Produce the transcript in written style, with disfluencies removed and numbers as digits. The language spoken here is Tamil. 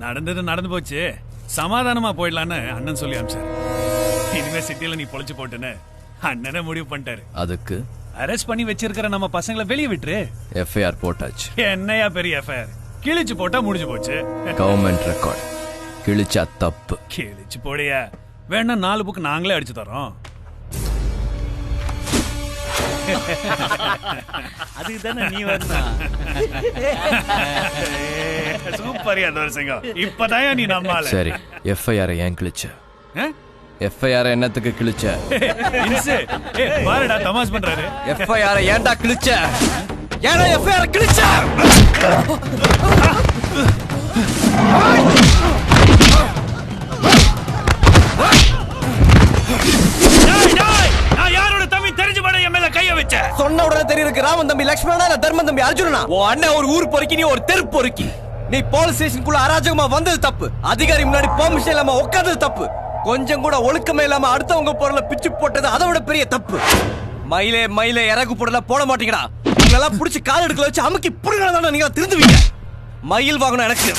நடந்தது நடந்து போச்சு, சமாதானமா போயிடலான்னு அண்ணன் சொல்லி அனுப்பிச்சாரு. இனிமே சிட்டில நீ பொழைச்சு போட்டுன்னு அண்ணனே முடிவு பண்ணிட்டாரு. அதுக்கு அரெஸ்ட் பண்ணி வச்சிருக்கிற நம்ம பசங்களை வெளியே விட்டுரு. எஃப்ஐஆர் போட்டாச்சு. என்னையா பெரிய எஃப்ஐஆர்? கிழிச்சு போட்டா முடிஞ்சு போச்சு. கவர்மெண்ட் ரெக்கார்ட் கிழிச்சா தப்பு. கிழிச்சு போடியா, வேணா 4 புக் நாங்களே அடிச்சு தரோம். அதுக்கு தானே நீ வரணும். சூப்பரியா தோரசிங்கம், இப்பதான் நீ நம்மால. சரி, எஃப்ஐஆர் ஏன் கிழிச்ச? எஃப்ஐஆர் என்னத்துக்கு கிழிச்ச? பாருடா தமாஷ் பண்றாரு. எஃப்ஐஆர் ஏன்டா கிழிச்ச? ஏன்டா எஃப்ஐஆர் கிழிச்ச? நான் யாரோட தம்பி தெரிஞ்சு பட என் மேல கைய வச்ச? சொன்ன உடனே தெரியுது ராமன் தம்பி லட்சுமணனா இல்ல தர்மன் தம்பி அர்ஜுனனா? உன் அண்ணன் ஒரு ஊர் பொறுக்கி, நீ ஒரு தெரு பொறுக்கி. நீ போலீஸ் ஸ்டேஷனுக்குள்ள அராஜகமா வந்தது தப்பு. அதிகாரி முன்னாடி பெர்மிஷன் இல்லாம உட்கார்ந்தது தப்பு. கொஞ்சம் கூட ஒழுக்கமே இல்லாம அடுத்தவங்க பொருளை பிச்சு போட்டது அதை விட பெரிய தப்பு. மயிலே மயிலே இறகு போடல போட மாட்டீங்கடா. உங்களெல்லாம் புடிச்சு கால் எடுக்கல வச்சு அமுக்கி புடுங்கலாம் நீங்க திருந்துவீங்க. மயில் வாங்கணும் எனக்கு.